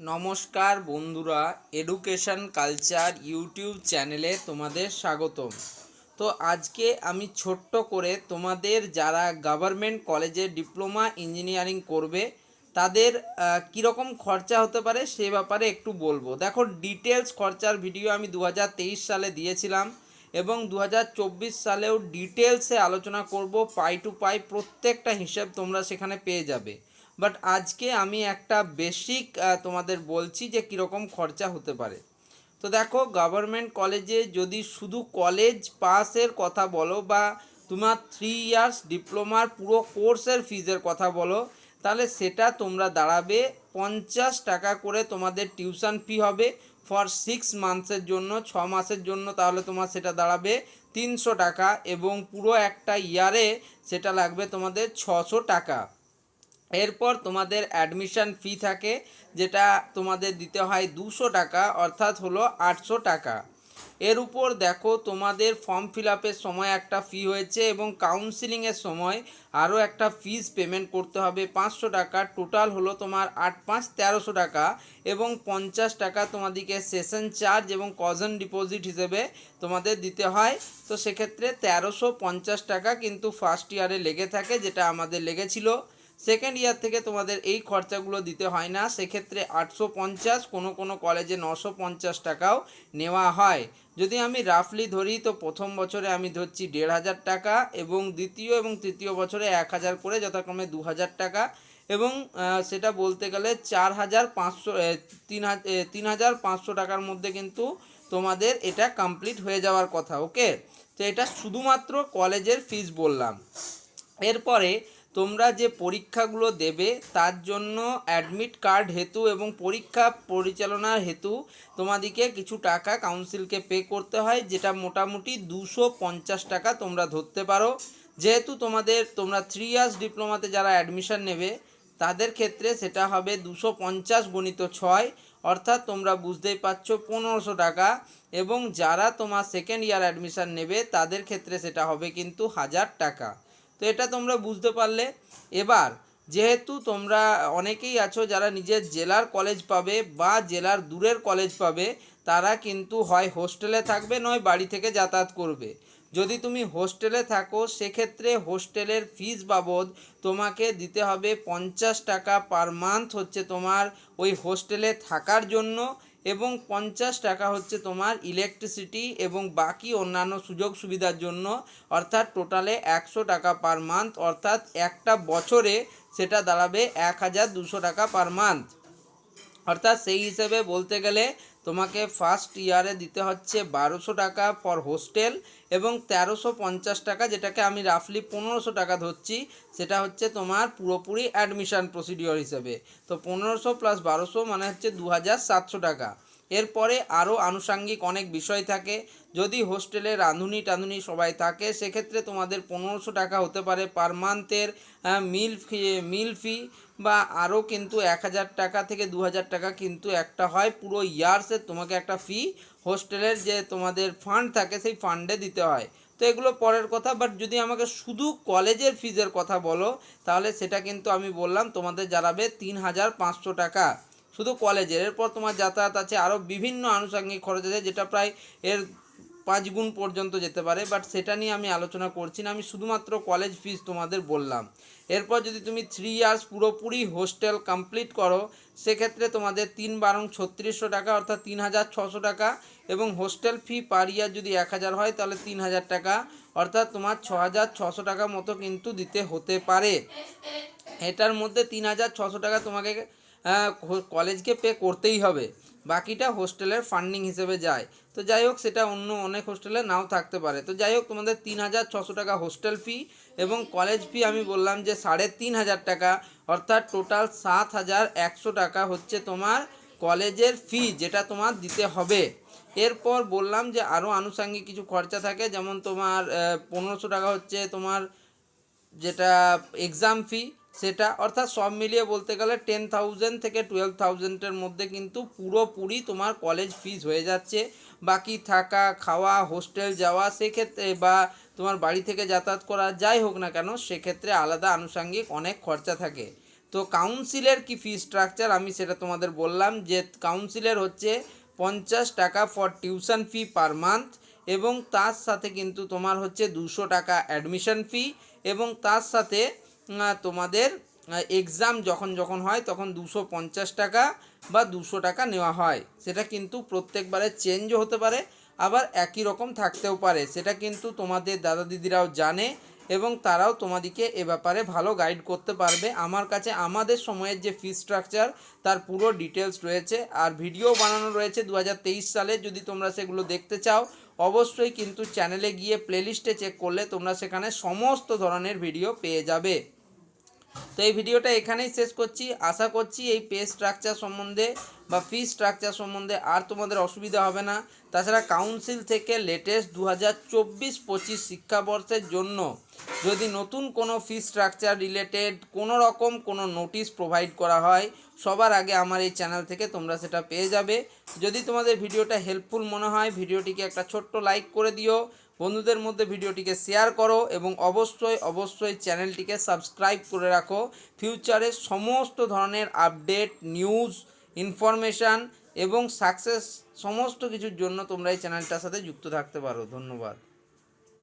নমস্কার বন্ধুরা, education culture YouTube চ্যানেলে তোমাদের স্বাগতম। তো আজকে আমি ছোট্ট করে তোমাদের যারা গভর্নমেন্ট কলেজে ডিপ্লোমা ইঞ্জিনিয়ারিং করবে তাদের কীরকম খরচা হতে পারে সে ব্যাপারে একটু বলবো। দেখো, ডিটেলস খরচার ভিডিও আমি 2023 সালে দিয়েছিলাম এবং 2024 সালেও ডিটেলসে আলোচনা করব। পাই টু পাই প্রত্যেকটা হিসেব তোমরা সেখানে পেয়ে যাবে। বাট আজকে আমি একটা বেসিক তোমাদের বলছি যে কীরকম খরচা হতে পারে। তো দেখো, গভর্নমেন্ট কলেজে যদি শুধু কলেজ পাসের কথা বলো বা তোমার 3 ইয়ার্স ডিপ্লোমার পুরো কোর্সের ফিজের কথা বলো, তাহলে সেটা তোমরা দাঁড়াবে 50 টাকা করে তোমাদের টিউশন ফি হবে ফর 6 মান্থসের জন্য, 6 মাসের জন্য তাহলে তোমার সেটা দাঁড়াবে 300 টাকা এবং পুরো একটা ইয়ারে সেটা লাগবে তোমাদের 600 টাকা। এরপর তোমাদের অ্যাডমিশন ফি থাকে, যেটা তোমাদের দিতে হয় 200 টাকা, অর্থাৎ হলো 800 টাকা। এর উপর দেখো, তোমাদের ফর্ম ফিল আপের সময় একটা ফি হয়েছে এবং কাউন্সিলিংয়ের সময় আরও একটা ফিস পেমেন্ট করতে হবে 500 টাকা। টোটাল হলো তোমার 8 5 1300 টাকা এবং 50 টাকা তোমাদেরকে সেশন চার্জ এবং কজন ডিপোজিট হিসেবে তোমাদের দিতে হয়। তো সেক্ষেত্রে 1350 টাকা কিন্তু ফার্স্ট ইয়ারে লেগে থাকে, যেটা আমাদের লেগেছিল। সেকেন্ড ইয়ার থেকে তোমাদের এই খরচাগুলো দিতে হয় না, সেক্ষেত্রে 850, কোনো কলেজে 950 টাকাও নেওয়া হয়। যদি আমি রাফলি ধরি তো প্রথম বছরে আমি ধরছি 1500 টাকা এবং দ্বিতীয় এবং তৃতীয় বছরে 1000 করে, যথাক্রমে 2000 টাকা এবং সেটা বলতে গেলে 4500 3500 টাকার মধ্যে কিন্তু তোমাদের এটা কমপ্লিট হয়ে যাওয়ার কথা। ওকে, তো এটা শুধুমাত্র কলেজের ফিস বললাম। এরপরে তোমরা যে পরীক্ষাগুলো দেবে তার জন্য অ্যাডমিট কার্ড হেতু এবং পরীক্ষা পরিচালনার হেতু তোমাদেরকে কিছু টাকা কাউন্সিলকে পে করতে হয়, যেটা মোটামুটি 250 টাকা তোমরা ধরতে পারো। যেহেতু তোমরা 3 ইয়ার্স ডিপ্লোমাতে যারা অ্যাডমিশন নেবে তাদের ক্ষেত্রে সেটা হবে 250 গুণিত 6, অর্থাৎ তোমরা বুঝতেই পারছো 1500 টাকা। এবং যারা তোমার সেকেন্ড ইয়ার অ্যাডমিশন নেবে তাদের ক্ষেত্রে সেটা হবে কিন্তু 1000 টাকা। তো এটা তোমরা বুঝতে পারলে। এবার যেহেতু তোমরা অনেকেই আছো যারা নিজের জেলার কলেজ পাবে বা জেলার দূরের কলেজ পাবে, তারা কিন্তু হয় হোস্টেলে থাকবে নয় বাড়ি থেকে যাতায়াত করবে। যদি তুমি হোস্টেলে থাকো সেক্ষেত্রে হোস্টেলের ফিস বাবদ তোমাকে দিতে হবে 50 টাকা পার মান্থ, হচ্ছে তোমার ওই হোস্টেলে থাকার জন্য, এবং 50 টাকা হচ্ছে তোমার ইলেকট্রিসিটি এবং বাকি অন্যান্য সুযোগ সুবিধার জন্য, অর্থাৎ টোটালে 100 টাকা পার মান্থ, অর্থাৎ একটা বছরে সেটা দাঁড়াবে 1200 টাকা পার মান্থ। অর্থাৎ সেই হিসেবে বলতে গেলে তোমাকে ফার্স্ট ইয়ারে দিতে হচ্ছে 1200 টাকা ফর হোস্টেল এবং 1350 টাকা, যেটাকে আমি রাফলি 1500 টাকা ধরছি, সেটা হচ্ছে তোমার পুরোপুরি অ্যাডমিশান প্রসিডিওর হিসেবে। তো 1500 প্লাস 1200 মানে হচ্ছে 2700 টাকা। এরপরে আরও আনুষাঙ্গিক অনেক বিষয় থাকে। যদি হোস্টেলে রাঁধুনি সবাই থাকে সেক্ষেত্রে তোমাদের 1500 টাকা হতে পারে পার মান্থের মিল ফি, বা আরও কিন্তু 1000 টাকা থেকে 2000 টাকা কিন্তু একটা হয় পুরো ইয়ার্সের তোমাকে একটা ফি হোস্টেলের যে তোমাদের ফান্ড থাকে সেই ফান্ডে দিতে হয়। তো এগুলো পরের কথা। বাট যদি আমাকে শুধু কলেজের ফিজের কথা বলো তাহলে সেটা কিন্তু আমি বললাম তোমাদের দাঁড়াবে 3500 টাকা শুধু কলেজের। এরপর তোমার যাতায়াত আছে, আরও বিভিন্ন আনুষঙ্গিক খরচ আছে, যেটা প্রায় এর 5 গুণ পর্যন্ত যেতে পারে। বাট সেটা নিয়ে আমি আলোচনা করছি না, আমি শুধুমাত্র কলেজ ফিস তোমাদের বললাম। এরপর যদি তুমি 3 ইয়ার্স পুরোপুরি হোস্টেল কমপ্লিট করো সেক্ষেত্রে তোমাদের 3 বারং 3600 টাকা, অর্থাৎ 3600 টাকা, এবং হোস্টেল ফি পার ইয়ার যদি 1000 হয় তাহলে 3000 টাকা, অর্থাৎ তোমার 6600 টাকা মতো কিন্তু দিতে হতে পারে। এটার মধ্যে 3600 টাকা তোমাকে কলেজকে পে করতেই হবে, বাকিটা হোস্টেলের ফান্ডিং হিসেবে যায়। তো যাই হোক, সেটা অন্য অনেক হোস্টেলে নাও থাকতে পারে। তো যাই হোক, তোমাদের 3600 টাকা হোস্টেল ফি এবং কলেজ ফি আমি বললাম যে 3500 টাকা, অর্থাৎ টোটাল 7100 টাকা হচ্ছে তোমার কলেজের ফি, যেটা তোমার দিতে হবে। এরপর বললাম যে আরও আনুষঙ্গিক কিছু খরচা থাকে, যেমন তোমার 1500 টাকা হচ্ছে তোমার যেটা এক্সাম ফি, সেটা অর্থাৎ সব মিলিয়ে বলতে গেলে 10,000 থেকে 12,000-এর মধ্যে কিন্তু পুরোপুরি তোমার কলেজ ফিস হয়ে যাচ্ছে। বাকি থাকা খাওয়া হোস্টেল যাওয়া সেক্ষেত্রে বা তোমার বাড়ি থেকে যাতায়াত করা যাই হোক না কেন সেক্ষেত্রে আলাদা আনুষঙ্গিক অনেক খরচা থাকে। তো কাউন্সিলের কি ফি স্ট্রাকচার আমি সেটা তোমাদের বললাম যে কাউন্সিলের হচ্ছে 50 টাকা for tuition fee per month, এবং তার সাথে কিন্তু তোমার হচ্ছে 200 টাকা অ্যাডমিশন ফি, এবং তার সাথে তোমাদের এক্সাম যখন যখন হয় তখন 250 টাকা বা 200 টাকা নেওয়া হয়। সেটা কিন্তু প্রত্যেকবারে চেঞ্জও হতে পারে, আবার একই রকম থাকতেও পারে, সেটা কিন্তু তোমাদের দাদা দিদিরাও জানে এবং তারাও তোমাদেরকে এ ব্যাপারে ভালো গাইড করতে পারবে। আমার কাছে আমাদের সময়ের যে ফি স্ট্রাকচার তার পুরো ডিটেলস রয়েছে, আর ভিডিও বানানো রয়েছে 2023 সালে। যদি তোমরা সেগুলো দেখতে চাও অবশ্যই কিন্তু চ্যানেলে গিয়ে প্লেলিস্টে চেক করলে তোমরা সেখানে সমস্ত ধরনের ভিডিও পেয়ে যাবে। তো এই ভিডিওটা এখানেই শেষ করছি। আশা করছি এই পে স্ট্রাকচার সম্বন্ধে বা ফি স্ট্রাকচার সম্বন্ধে আর তোমাদের অসুবিধা হবে না। তাছাড়া কাউন্সিল থেকে লেটেস্ট 2024-25 শিক্ষাবর্ষের জন্য যদি নতুন কোনো ফি স্ট্রাকচার রিলেটেড কোনো রকম কোনো নোটিশ প্রোভাইড করা হয়, সবার আগে আমার এই চ্যানেল থেকে তোমরা সেটা পেয়ে যাবে। যদি তোমাদের ভিডিওটা হেল্পফুল মনে হয় ভিডিওটিকে একটা ছোট্ট লাইক করে দিও, বন্ধুদের মধ্যে ভিডিওটিকে শেয়ার করো এবং অবশ্যই চ্যানেলটিকে সাবস্ক্রাইব করে রাখো। ফিউচারে সমস্ত ধরনের আপডেট, নিউজ, ইনফরমেশান এবং সাকসেস সমস্ত কিছুর জন্য তোমরা এই চ্যানেলটার সাথে যুক্ত থাকতে পারো। ধন্যবাদ।